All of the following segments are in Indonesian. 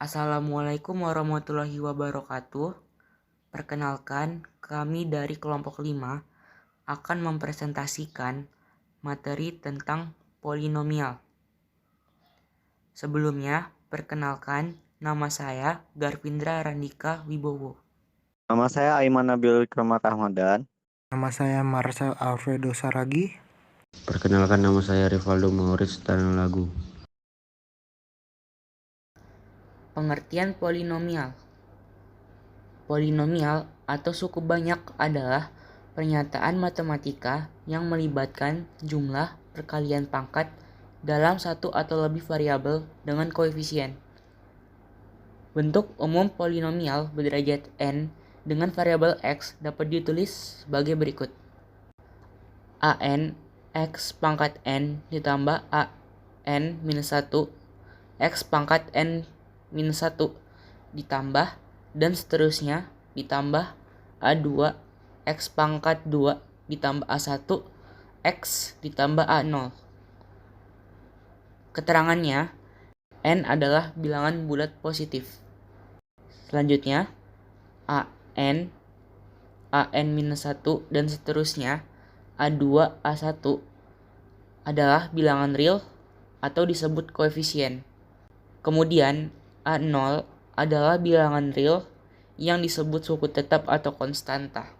Assalamualaikum warahmatullahi wabarakatuh. Perkenalkan, kami dari kelompok 5 akan mempresentasikan materi tentang polinomial. Sebelumnya, perkenalkan, nama saya Garvindra Randika Wibowo. Nama saya Aiman Nabil Kromat Ahmadan. Nama saya Marcel Alfredo Saragi. Perkenalkan, nama saya Rivaldo Maurits Tanalagu. Pengertian polinomial. Polinomial atau suku banyak adalah pernyataan matematika yang melibatkan jumlah perkalian pangkat dalam satu atau lebih variabel dengan koefisien. Bentuk umum polinomial berderajat n dengan variabel x dapat ditulis sebagai berikut. an x pangkat n ditambah an minus 1 x pangkat n minus 1 ditambah dan seterusnya ditambah a2 x pangkat 2 ditambah a1 x ditambah a0. Keterangannya, n adalah bilangan bulat positif. Selanjutnya, an minus 1 dan seterusnya a2 a1 adalah bilangan real atau disebut koefisien. Kemudian a0 adalah bilangan real yang disebut suku tetap atau konstanta.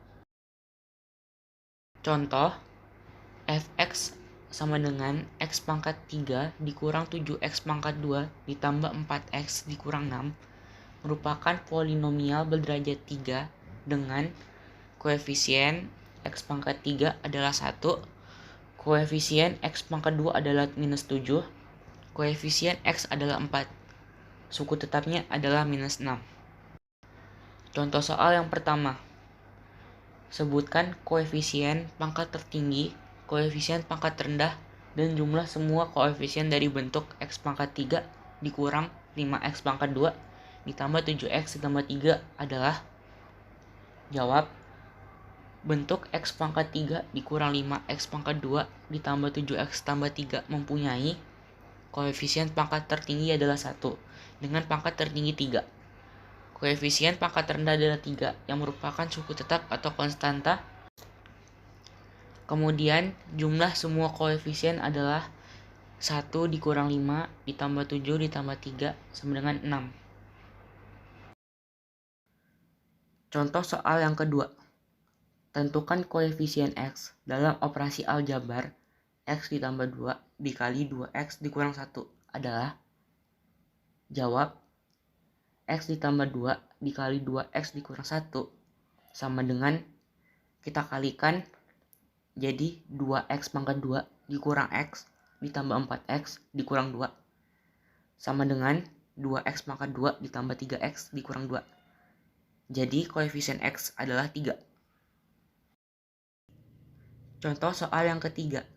Contoh, fx sama dengan x pangkat 3 dikurang 7x pangkat 2 ditambah 4x dikurang 6 merupakan polinomial berderajat 3 dengan koefisien x pangkat 3 adalah 1, koefisien x pangkat 2 adalah minus 7, koefisien x adalah 4, suku tetapnya adalah minus 6. Contoh soal yang pertama. Sebutkan koefisien pangkat tertinggi, koefisien pangkat rendah, dan jumlah semua koefisien dari bentuk x pangkat 3 dikurang 5x pangkat 2 ditambah 7x ditambah 3 adalah. Jawab. Bentuk x pangkat 3 dikurang 5x pangkat 2 ditambah 7x tambah 3 mempunyai koefisien pangkat tertinggi adalah 1 dengan pangkat tertinggi 3. Koefisien pangkat rendah adalah 3 yang merupakan suku tetap atau konstanta. Kemudian jumlah semua koefisien adalah 1 dikurang 5 ditambah 7 ditambah 3 sama dengan 6. Contoh soal yang kedua. Tentukan koefisien x dalam operasi aljabar x ditambah 2 dikali 2x dikurang 1 adalah. Jawab. X ditambah 2 dikali 2x dikurang 1 sama dengan kita kalikan jadi 2x pangkat 2 dikurang x ditambah 4x dikurang 2 sama dengan 2x pangkat 2 ditambah 3x dikurang 2. Jadi koefisien x adalah 3. Contoh soal yang ketiga.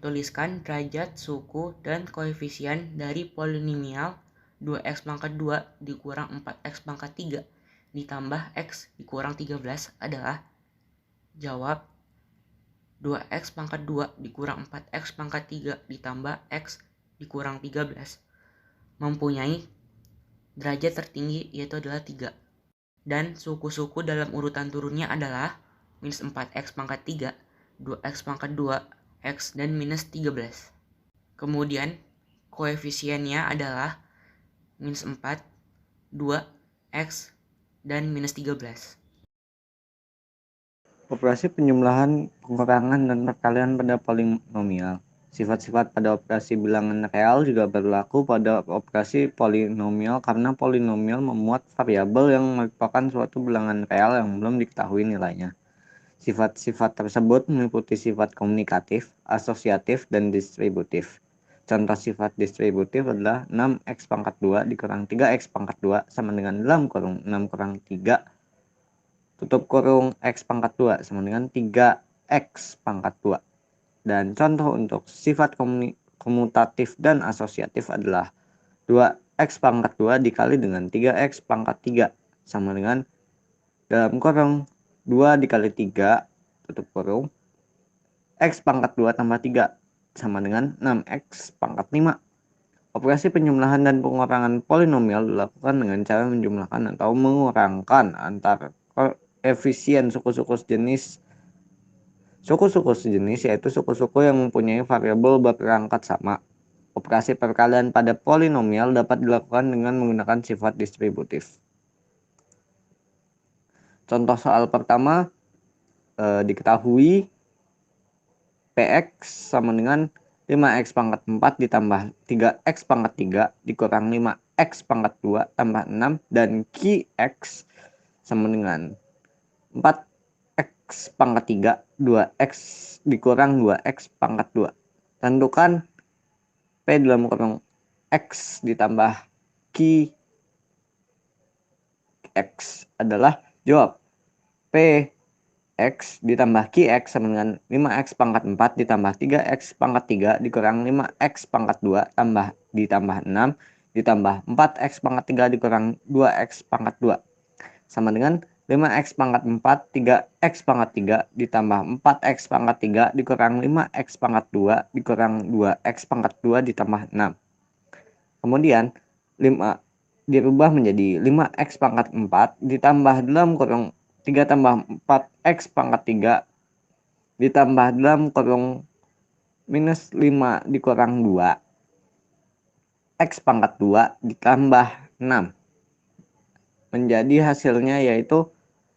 Tuliskan derajat, suku, dan koefisien dari polinomial 2x pangkat 2 dikurang 4x pangkat 3 ditambah x dikurang 13 adalah. Jawab. 2x pangkat 2 dikurang 4x pangkat 3 ditambah x dikurang 13 mempunyai derajat tertinggi yaitu adalah 3. Dan suku-suku dalam urutan turunnya adalah minus 4x pangkat 3, 2x pangkat 2, x, dan minus 13. Kemudian koefisiennya adalah minus 4, 2, x, dan minus 13. Operasi penjumlahan, pengurangan, dan perkalian pada polinomial. Sifat-sifat pada operasi bilangan real juga berlaku pada operasi polinomial karena polinomial memuat variabel yang merupakan suatu bilangan real yang belum diketahui nilainya. Sifat-sifat tersebut meliputi sifat komunikatif, asosiatif, dan distributif. Contoh sifat distributif adalah 6x pangkat 2 dikurang 3x pangkat 2 sama dengan dalam kurung 6 kurang 3 tutup kurung x pangkat 2 sama dengan 3x pangkat 2. Dan contoh untuk sifat komutatif dan asosiatif adalah 2x pangkat 2 dikali dengan 3x pangkat 3 sama dengan dalam kurung 2 dikali 3 tutup kurung x pangkat 2 tambah 3 sama dengan 6x pangkat 5. Operasi penjumlahan dan pengurangan polinomial dilakukan dengan cara menjumlahkan atau mengurangkan antara koefisien suku-suku sejenis yaitu suku-suku yang mempunyai variabel berperangkat sama. Operasi perkalian pada polinomial dapat dilakukan dengan menggunakan sifat distributif. Contoh soal pertama, diketahui Px sama dengan 5x pangkat 4 ditambah 3x pangkat 3 dikurang 5x pangkat 2 tambah 6 dan Qx sama dengan 4x pangkat 3 2x dikurang 2x pangkat 2. Tentukan P dalam kurung X ditambah Qx adalah jawab P X ditambah Qx sama dengan 5x pangkat 4 ditambah 3x pangkat 3 dikurang 5x pangkat 2 ditambah 6 ditambah 4x pangkat 3 dikurang 2x pangkat 2 sama dengan 5x pangkat 4 3x pangkat 3 ditambah 4x pangkat 3 dikurang 5x pangkat 2 dikurang 2x pangkat 2 ditambah 6. Kemudian 5 dirubah menjadi 5x pangkat 4 ditambah dalam kurung 3 tambah 4x pangkat 3 ditambah dalam kurung minus 5 dikurang 2 x pangkat 2 ditambah 6 menjadi hasilnya yaitu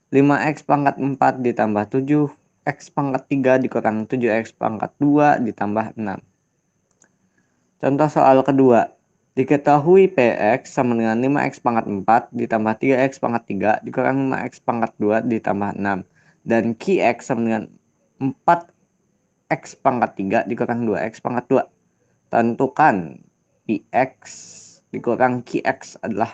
5x pangkat 4 ditambah 7x pangkat 3 dikurang 7x pangkat 2 ditambah 6. Contoh soal kedua, diketahui Px sama dengan 5x pangkat 4 ditambah 3x pangkat 3 dikurang 5x pangkat 2 ditambah 6. Dan Qx sama dengan 4x pangkat 3 dikurang 2x pangkat 2. Tentukan Px dikurang Qx adalah,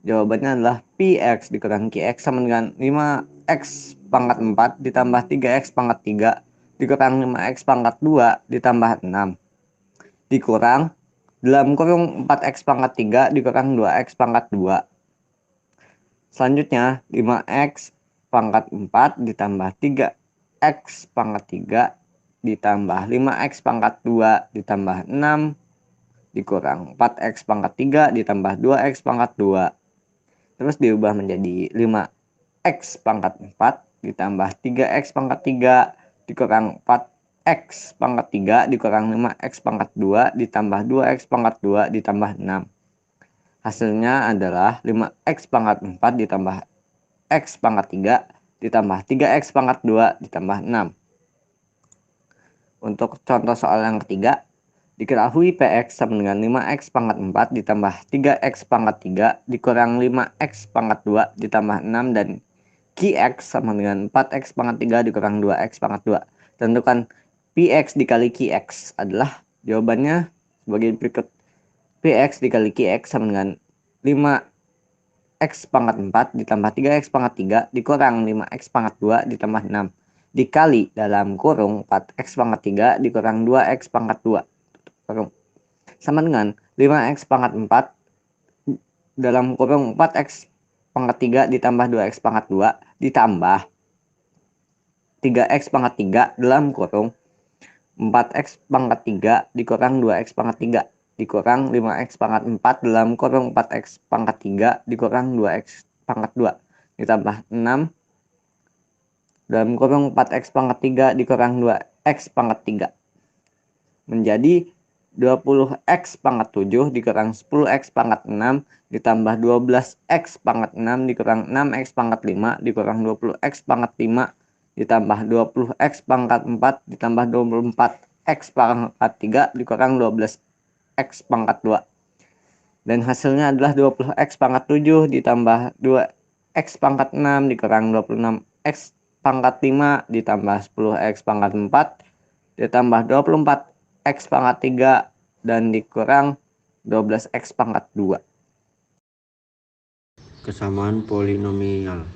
jawabannya adalah Px dikurang Qx sama dengan 5x pangkat 4 ditambah 3x pangkat 3 dikurang 5x pangkat 2 ditambah 6. Dikurang dalam kurung 4x pangkat 3 dikurang 2x pangkat 2. Selanjutnya 5x pangkat 4 ditambah 3x pangkat 3 ditambah 5x pangkat 2 ditambah 6 dikurang 4x pangkat 3 ditambah 2x pangkat 2. Terus diubah menjadi 5x pangkat 4 ditambah 3x pangkat 3 dikurang 4x pangkat 3 dikurang 5x pangkat 2 ditambah 2x pangkat 2 ditambah 6. Hasilnya adalah 5x pangkat 4 ditambah x pangkat 3 ditambah 3x pangkat 2 ditambah 6. Untuk contoh soal yang ketiga, diketahui Px sama dengan 5x pangkat 4 ditambah 3x pangkat 3 dikurang 5x pangkat 2 ditambah 6 dan Qx sama dengan 4x pangkat 3 dikurang 2x pangkat 2. Tentukan Px dikali Qx adalah, jawabannya sebagai berikut. Px dikali Qx sama dengan 5x pangkat 4 ditambah 3x pangkat 3 dikurang 5x pangkat 2 ditambah 6 dikali dalam kurung 4x pangkat 3 dikurang 2x pangkat 2 sama dengan 5x pangkat 4 dalam kurung 4x pangkat 3 ditambah 2x pangkat 2 ditambah 3x pangkat 3 dalam kurung 4x pangkat 3 dikurang 2x pangkat 3 dikurang 5x pangkat 4 dalam kurung 4x pangkat 3 dikurang 2x pangkat 2 ditambah 6 dalam kurung 4x pangkat 3 dikurang 2x pangkat 3 menjadi 20x pangkat 7 dikurang 10x pangkat 6 ditambah 12x pangkat 6 dikurang 6x pangkat 5 dikurang 20x pangkat 5 ditambah 20x pangkat 4 ditambah 24x pangkat 3 dikurang 12x pangkat 2. Dan hasilnya adalah 20x pangkat 7 ditambah 2x pangkat 6 dikurang 26x pangkat 5 ditambah 10x pangkat 4 ditambah 24x pangkat 3 dan dikurang 12x pangkat 2. Kesamaan polinomial.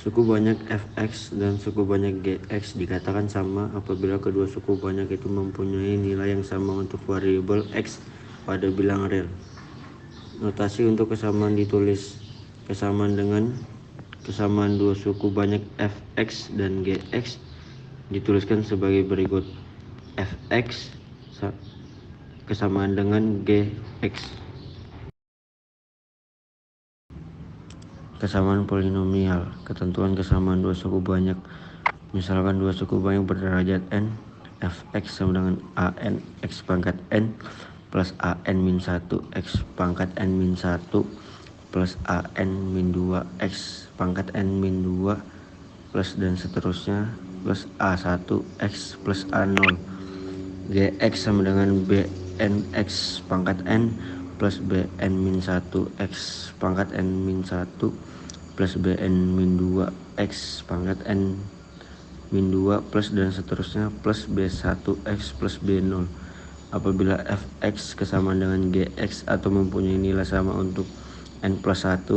Suku banyak fx dan suku banyak gx dikatakan sama apabila kedua suku banyak itu mempunyai nilai yang sama untuk variabel x pada bilang real. Notasi untuk kesamaan ditulis kesamaan dengan kesamaan dua suku banyak fx dan gx dituliskan sebagai berikut. Fx kesamaan dengan Gx. Kesamaan polinomial. Ketentuan kesamaan dua suku banyak. Misalkan dua suku banyak berderajat n, fx sama dengan an x pangkat n plus an min 1 x pangkat n min 1 plus an min 2 x pangkat n min 2 plus dan seterusnya plus a1 x plus a0. Gx sama dengan bnx pangkat n plus bn min 1 x pangkat n min 1 plus bn min 2 x pangkat n min 2 plus dan seterusnya plus b1 x plus b0. Apabila fx kesamaan dengan gx atau mempunyai nilai sama untuk n plus 1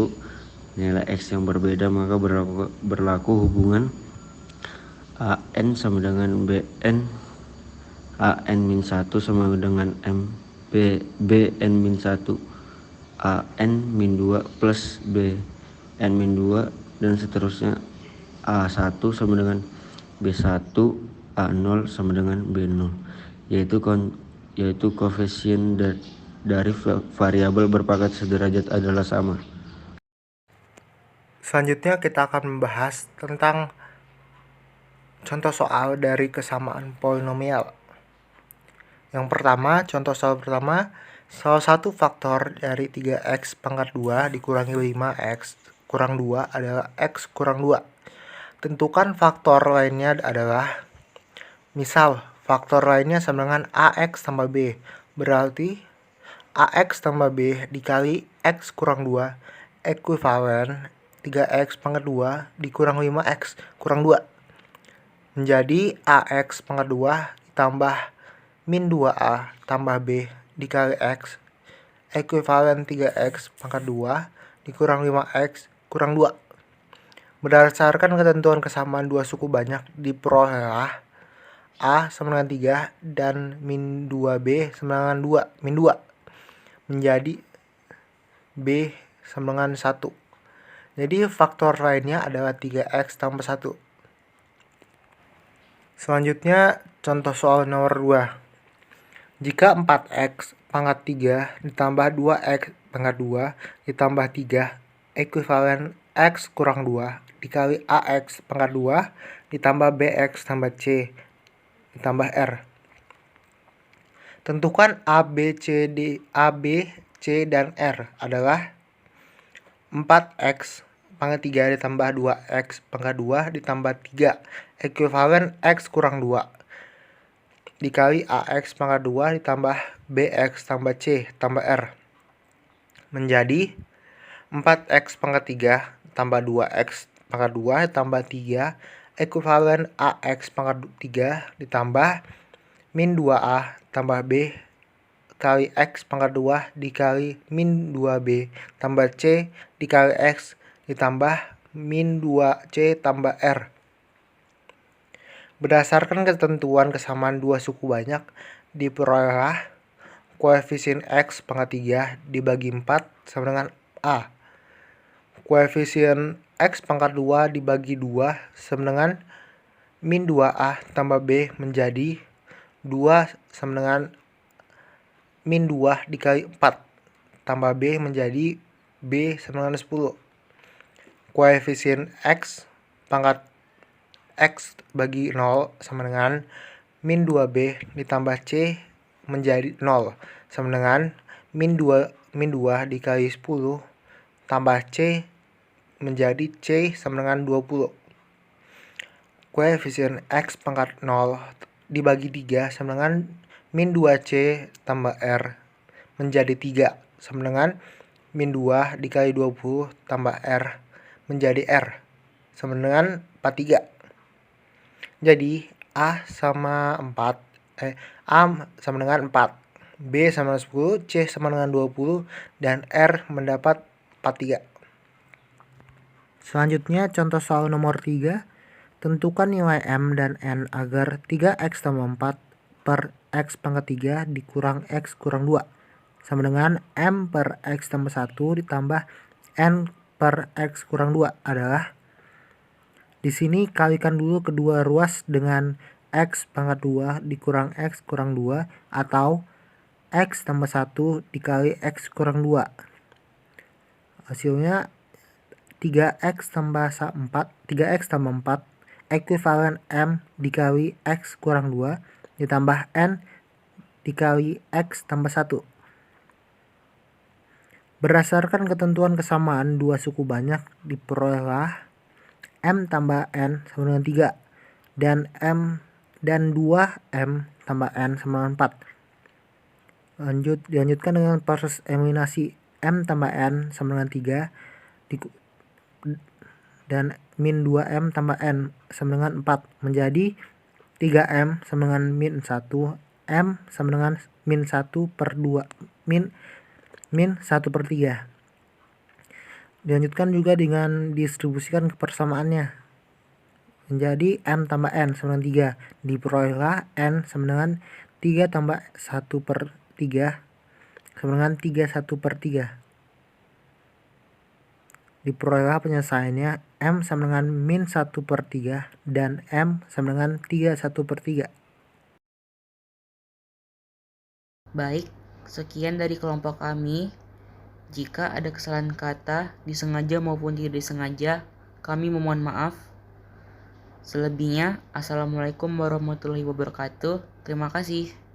nilai x yang berbeda, maka berlaku hubungan an sama dengan bn, an min 1 sama dengan bn min 1, an min 2 plus bn min 2 dan seterusnya, a1 sama dengan b1, a0 sama dengan b0, yaitu koefisien dari variabel berpangkat sederajat adalah sama. Selanjutnya kita akan membahas tentang contoh soal dari kesamaan polinomial. Yang pertama, contoh soal pertama, salah satu faktor dari 3x pangkat 2 dikurangi 5x kurang 2 adalah x kurang 2. Tentukan faktor lainnya adalah, misal faktor lainnya sama dengan ax tambah b, berarti ax tambah b dikali x kurang 2 ekuivalen 3x pangkat 2 dikurang 5x kurang 2 menjadi ax pangkat 2 ditambah min 2a tambah b dikali x ekuivalen 3x pangkat 2 dikurang 5x kurang 2. Berdasarkan ketentuan kesamaan dua suku banyak diperolehlah a sama dengan 3 dan min 2b sama dengan 2 min 2 menjadi b sama dengan 1. Jadi faktor lainnya adalah 3x tambah 1. Selanjutnya contoh soal nomor 2. Jika 4x pangkat 3 ditambah 2x pangkat 2 ditambah 3 ekuivalen x kurang 2 dikali ax pangkat 2 ditambah bx tambah c ditambah r. Tentukan a, b, c, dan r adalah 4x pangkat 3 ditambah 2x pangkat 2 ditambah 3 ekuivalen x kurang 2 dikali ax pangkat 2 ditambah bx tambah c tambah r menjadi 4x pangkat 3 tambah 2x pangkat 2 ditambah 3 ekuivalen ax pangkat 3 ditambah min 2a tambah b kali x pangkat 2 dikali min 2b tambah c dikali x ditambah min 2c tambah r. Berdasarkan ketentuan kesamaan dua suku banyak diperolehlah koefisien x pangkat 3 dibagi 4 sama dengan a. Koefisien x pangkat 2 dibagi 2 sama dengan min 2a tambah b menjadi 2 sama dengan min 2 dikali 4 tambah b menjadi b sama dengan 10. Koefisien x pangkat x bagi 0 sama dengan min 2b ditambah c menjadi 0 sama dengan min 2 dikali 10 tambah c menjadi c sama dengan 20. Koefisien x pangkat 0 dibagi 3 sama dengan min 2c tambah r menjadi 3 sama dengan min 2 dikali 20 tambah r menjadi r sama dengan 43. Jadi a sama dengan 4, b sama 10, c sama dengan 20 dan r mendapat 43. Selanjutnya contoh soal nomor 3. Tentukan nilai m dan n agar 3x tambah 4 per x pangkat 3 dikurang x kurang 2 sama dengan m per x tambah 1 ditambah n per x kurang 2 adalah, di sini kalikan dulu kedua ruas dengan x pangkat 2 dikurang x kurang 2 atau X tambah 1 dikali X kurang 2. Hasilnya 3X tambah 4 ekuivalen M dikali X kurang 2 ditambah N dikali X tambah 1. Berdasarkan ketentuan kesamaan dua suku banyak diperolehlah M tambah N sama dengan 3 dan 2M tambah N sama dengan 4. Dilanjutkan dengan proses eliminasi M tambah N sama dengan 3 dan min 2M tambah N sama dengan 4 menjadi 3M sama dengan min 1, M sama dengan min 1 per 2, min 1 per 3. Dilanjutkan juga dengan distribusikan ke persamaannya menjadi M tambah N sama dengan 3 diperolehlah N sama dengan 3 tambah 1 per 3 sama dengan 3 1 per 3. Diperolehlah penyelesaiannya M sama dengan min 1 per 3 dan M sama dengan 3 1 per 3. Baik, sekian dari kelompok kami. Jika ada kesalahan kata, disengaja maupun tidak disengaja, kami memohon maaf. Selebihnya, Assalamualaikum warahmatullahi wabarakatuh. Terima kasih.